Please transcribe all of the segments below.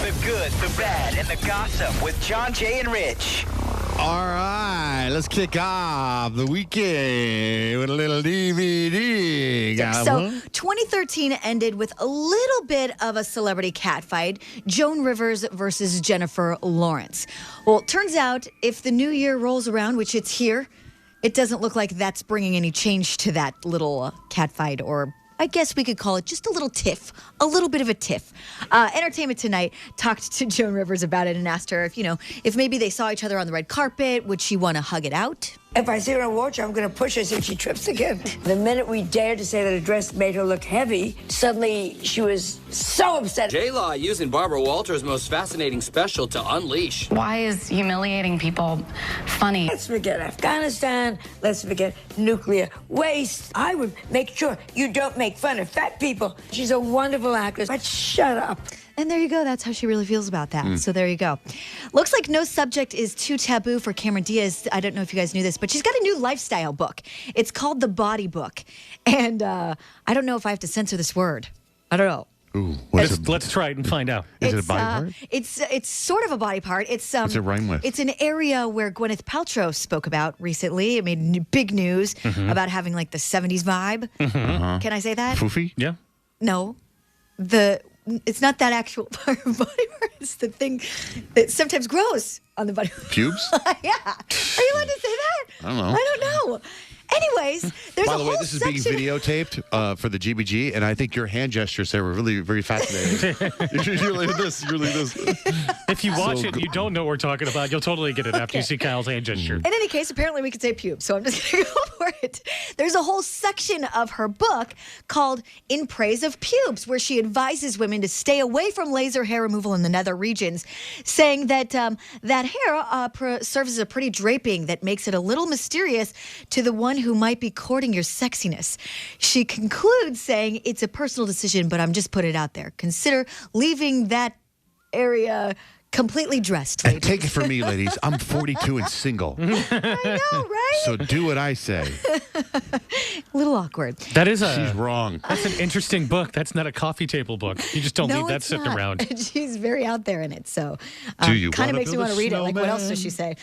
The good, the bad, and the gossip with John, Jay, and Rich. All right, let's kick off the weekend with a little DVD. So 2013 ended with a little bit of a celebrity catfight, Joan Rivers versus Jennifer Lawrence. Well, it turns out if the new year rolls around, which it's here, it doesn't look like that's bringing any change to that little catfight, or I guess we could call it just a little tiff, a little bit of a tiff. Entertainment Tonight talked to Joan Rivers about it and asked her if maybe they saw each other on the red carpet, would she want to hug it out? If I see her on watch, I'm going to push her so she trips again. The minute we dared to say that a dress made her look heavy, suddenly she was so upset. J-Law using Barbara Walters' most fascinating special to unleash. Why is humiliating people funny? Let's forget Afghanistan. Let's forget nuclear waste. I would make sure you don't make fun of fat people. She's a wonderful actress, but shut up. And there you go. That's how she really feels about that. So there you go. Looks like no subject is too taboo for Cameron Diaz. I don't know if you guys knew this, but she's got a new lifestyle book. It's called The Body Book. And I don't know if I have to censor this word. I don't know. Ooh, Let's try it and find out. Is it a body part? It's sort of a body part. What's it rhyme with? It's an area where Gwyneth Paltrow spoke about recently. It made big news about having like the 70s vibe. Can I say that? Foofy? Yeah. No. It's not that actual part of body part. It's the thing that sometimes grows on the body. Pubes? Yeah. Are you allowed to say that? I don't know. I don't know. Anyways, there's By a the whole way, this is section. being videotaped for the GBG, and I think your hand gestures there were really very fascinating. you're like this. You're like this. If you watch it and you don't know what we're talking about, you'll totally get it after you see Kyle's hand gesture. In any case, apparently we could say pubes, so I'm just going to go for it. There's a whole section of her book called In Praise of Pubes, where she advises women to stay away from laser hair removal in the nether regions, saying that that hair serves as a pretty draping that makes it a little mysterious to the one who might be courting your sexiness. She concludes saying, it's a personal decision, but I'm just putting it out there. Consider leaving that area completely dressed, ladies. And take it from me, ladies. I'm 42 and single. I know, right? So do what I say. A little awkward. That is She's wrong. That's an interesting book. That's not a coffee table book. You just don't leave that it's sitting not. around. She's very out there in it, so Do you kind of wanna makes me build want a to read it. Like, what else does she say?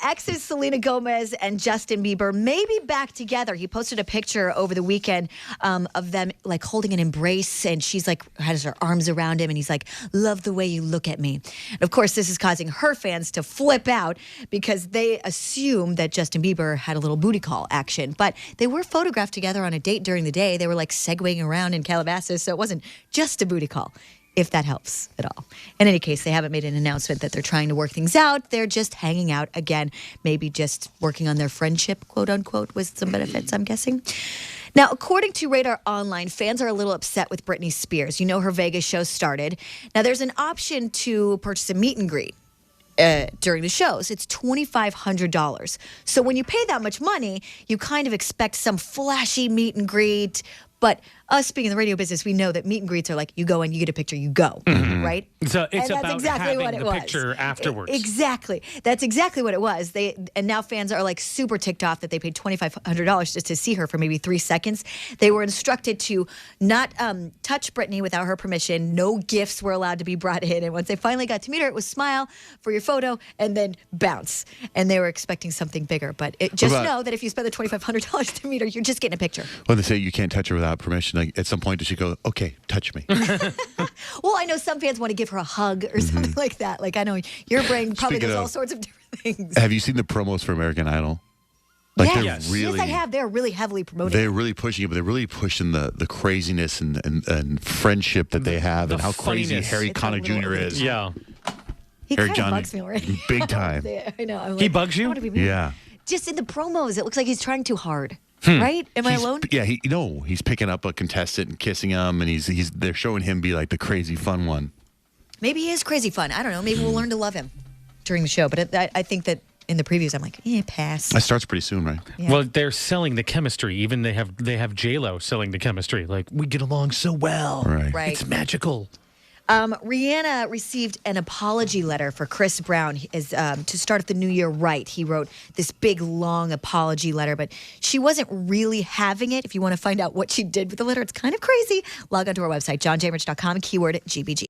Exes Selena Gomez and Justin Bieber may be back together. He posted a picture over the weekend of them like holding an embrace, and she's like has her arms around him, and he's like, "Love the way you look at me." And of course, this is causing her fans to flip out because they assume that Justin Bieber had a little booty call action, but they were photographed together on a date during the day. They were like segueing around in Calabasas, so it wasn't just a booty call, if that helps at all. In any case, they haven't made an announcement that they're trying to work things out. They're just hanging out again, maybe just working on their friendship, quote unquote, with some benefits, I'm guessing. Now, according to Radar Online, fans are a little upset with Britney Spears. You know her Vegas show started. Now, there's an option to purchase a meet and greet during the shows. It's $2,500. So when you pay that much money, you kind of expect some flashy meet and greet. But us being in the radio business, we know that meet and greets are like, you go in, you get a picture, you go, right? So it's And that's about exactly having what it the was. picture afterwards. Exactly. That's exactly what it was. And now fans are like super ticked off that they paid $2,500 just to see her for maybe 3 seconds. They were instructed to not touch Britney without her permission. No gifts were allowed to be brought in. And once they finally got to meet her, it was smile for your photo and then bounce. And they were expecting something bigger. But just know that if you spend the $2,500 to meet her, you're just getting a picture. When they say you can't touch her without permission, like at some point does she go, okay, touch me? Well, I know some fans want to give her a hug or something like that. Like, I know your brain probably Speaking does of- all sorts of different things. Have you seen the promos for American Idol? Like Yes. they're really, Yes, I have. They're really heavily promoting They're it. really pushing it, but they're really pushing the craziness and friendship that they have, the and how crazy funniness. Harry It's a Connick little Jr. is. Yeah. He Harry kind of Johnny, bugs me already. big time. I know. I'm He like, bugs you? I wanna be mean. Yeah. Just in the promos, it looks like he's trying too hard. Right? Am I alone? Yeah, he's picking up a contestant and kissing him, and they're showing him be like the crazy fun one. Maybe he is crazy fun. I don't know. Maybe we'll learn to love him during the show. But I think that in the previews, I'm like, pass. That starts pretty soon, right? Yeah. Well, they're selling the chemistry. Even they have J-Lo selling the chemistry. Like, we get along so well. Right. It's magical. Rihanna received an apology letter for Chris Brown to start the new year right. He wrote this big, long apology letter, but she wasn't really having it. If you want to find out what she did with the letter, it's kind of crazy. Log on to our website, johnjamrich.com, keyword GBG.